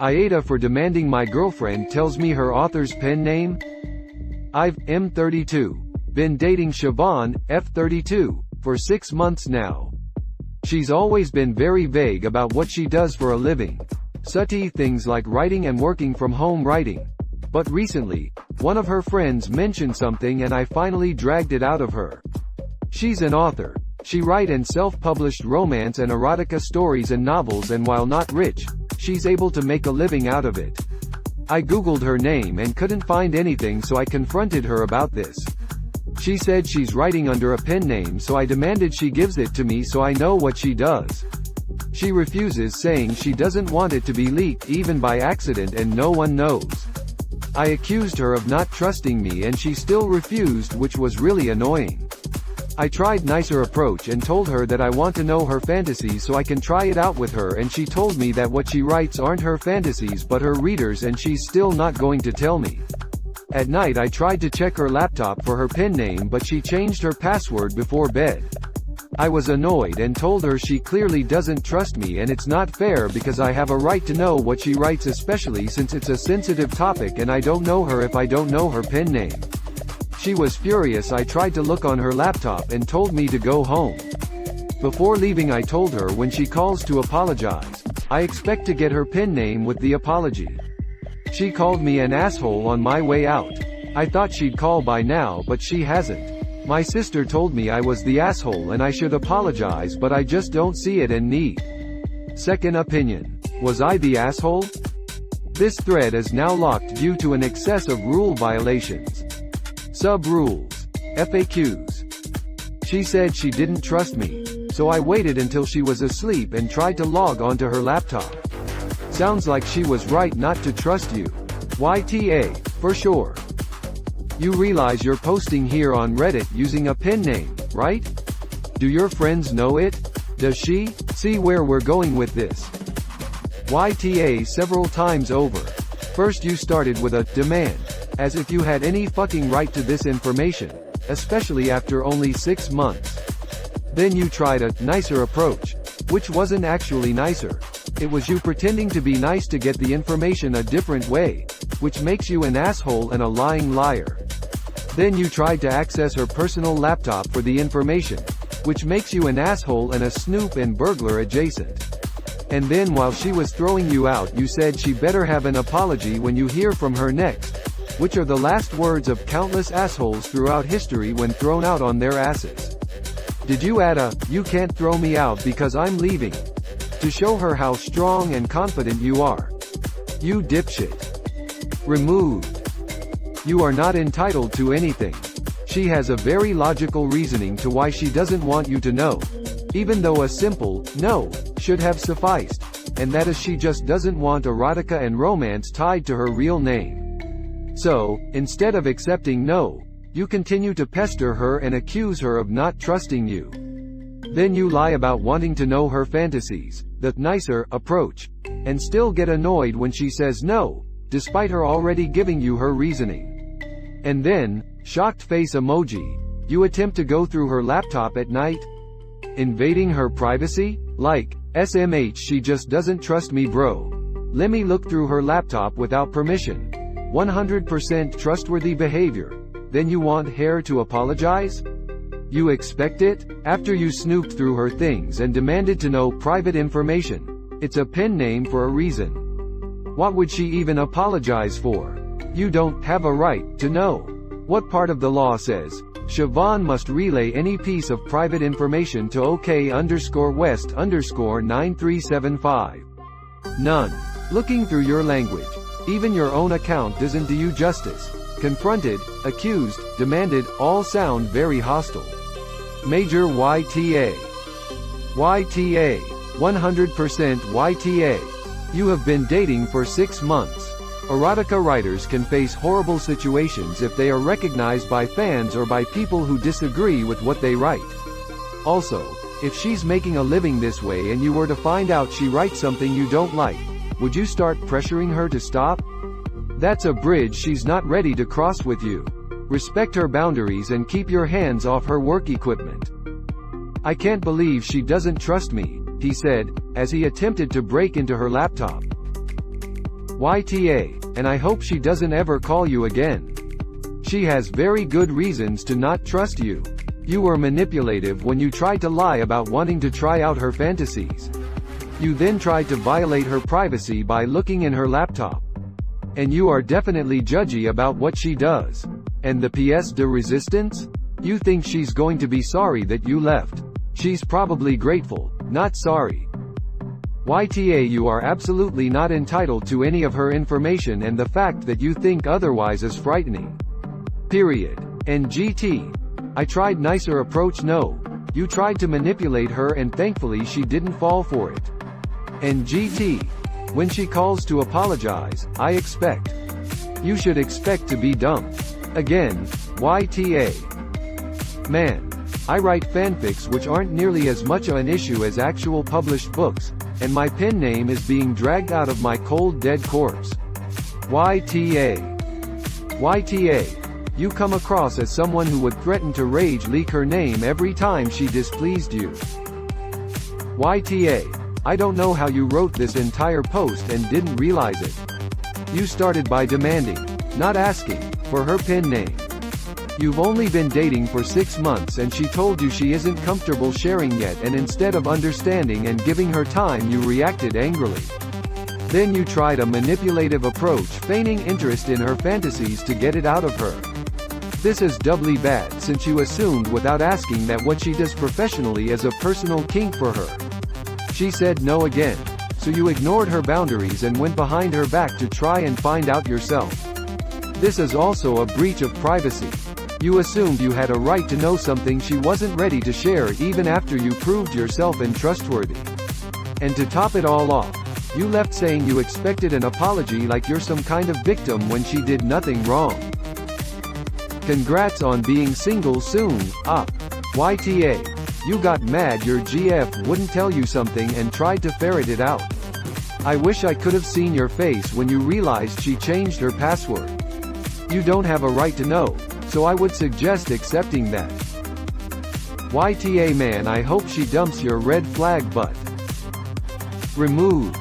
AITA for demanding my girlfriend tells me her author's pen name. I've M32 been dating Siobhan, F32, for 6 months now. She's always been very vague about what she does for a living. Such things like writing and working from home writing. But recently, one of her friends mentioned something and I finally dragged it out of her. She's an author. She writes and self-published romance and erotica stories and novels, and while not rich, she's able to make a living out of it. I googled her name and couldn't find anything, so I confronted her about this. She said she's writing under a pen name, so I demanded she gives it to me so I know what she does. She refuses, saying she doesn't want it to be leaked even by accident and no one knows. I accused her of not trusting me and she still refused, which was really annoying. I tried nicer approach and told her that I want to know her fantasies so I can try it out with her, and she told me that what she writes aren't her fantasies but her readers, and she's still not going to tell me. At night I tried to check her laptop for her pen name, but she changed her password before bed. I was annoyed and told her she clearly doesn't trust me and it's not fair because I have a right to know what she writes, especially since it's a sensitive topic and I don't know her if I don't know her pen name. She was furious. I tried to look on her laptop and told me to go home. Before leaving I told her when she calls to apologize, I expect to get her pen name with the apology. She called me an asshole on my way out. I thought she'd call by now, but she hasn't. My sister told me I was the asshole and I should apologize, but I just don't see it and need second opinion. Was I the asshole? This thread is now locked due to an excess of rule violations. Sub-rules. FAQs. She said she didn't trust me, so I waited until she was asleep and tried to log onto her laptop. Sounds like she was right not to trust you. YTA, for sure. You realize you're posting here on Reddit using a pen name, right? Do your friends know it? Does she? See where we're going with this. YTA several times over. First you started with a demand, as if you had any fucking right to this information, especially after only 6 months. Then you tried a nicer approach, which wasn't actually nicer. It was you pretending to be nice to get the information a different way, which makes you an asshole and a lying liar. Then you tried to access her personal laptop for the information, which makes you an asshole and a snoop and burglar adjacent. And then while she was throwing you out you said she better have an apology when you hear from her next, which are the last words of countless assholes throughout history when thrown out on their asses. Did you add a, "You can't throw me out because I'm leaving," to show her how strong and confident you are? You dipshit. Removed. You are not entitled to anything. She has a very logical reasoning to why she doesn't want you to know, even though a simple no should have sufficed, and that is she just doesn't want erotica and romance tied to her real name. So, instead of accepting no, you continue to pester her and accuse her of not trusting you. Then you lie about wanting to know her fantasies, the nicer approach, and still get annoyed when she says no, despite her already giving you her reasoning. And then, shocked face emoji, you attempt to go through her laptop at night? Invading her privacy? Like, SMH, she just doesn't trust me, bro. Let me look through her laptop without permission. 100% trustworthy behavior. Then you want her to apologize? You expect it? After you snooped through her things and demanded to know private information. It's a pen name for a reason. What would she even apologize for? You don't have a right to know. What part of the law says Siobhan must relay any piece of private information to OK_West_9375? None. Looking through your language, even your own account doesn't do you justice. Confronted, accused, demanded, all sound very hostile. Major YTA. YTA. 100% YTA. You have been dating for 6 months. Erotica writers can face horrible situations if they are recognized by fans or by people who disagree with what they write. Also, if she's making a living this way and you were to find out she writes something you don't like, would you start pressuring her to stop? That's a bridge she's not ready to cross with you. Respect her boundaries and keep your hands off her work equipment. I can't believe she doesn't trust me, he said, as he attempted to break into her laptop. YTA, and I hope she doesn't ever call you again. She has very good reasons to not trust you. You were manipulative when you tried to lie about wanting to try out her fantasies. You then tried to violate her privacy by looking in her laptop. And you are definitely judgy about what she does. And the pièce de résistance? You think she's going to be sorry that you left. She's probably grateful, not sorry. YTA, you are absolutely not entitled to any of her information, and the fact that you think otherwise is frightening. Period. And GT. I tried nicer approach. No. You tried to manipulate her and thankfully she didn't fall for it. And GT. When she calls to apologize, I expect. You should expect to be dumped. Again, YTA. Man. I write fanfics which aren't nearly as much of an issue as actual published books, and my pen name is being dragged out of my cold dead corpse. YTA. YTA. You come across as someone who would threaten to rage leak her name every time she displeased you. YTA. I don't know how you wrote this entire post and didn't realize it. You started by demanding, not asking, for her pen name. You've only been dating for 6 months and she told you she isn't comfortable sharing yet, and instead of understanding and giving her time you reacted angrily. Then you tried a manipulative approach, feigning interest in her fantasies to get it out of her. This is doubly bad since you assumed without asking that what she does professionally is a personal kink for her. She said no again, so you ignored her boundaries and went behind her back to try and find out yourself. This is also a breach of privacy. You assumed you had a right to know something she wasn't ready to share even after you proved yourself untrustworthy. And to top it all off, you left saying you expected an apology like you're some kind of victim when she did nothing wrong. Congrats on being single soon, YTA. You got mad your GF wouldn't tell you something and tried to ferret it out. I wish I could have seen your face when you realized she changed her password. You don't have a right to know, so I would suggest accepting that. YTA, man, I hope she dumps your red flag butt. Removed.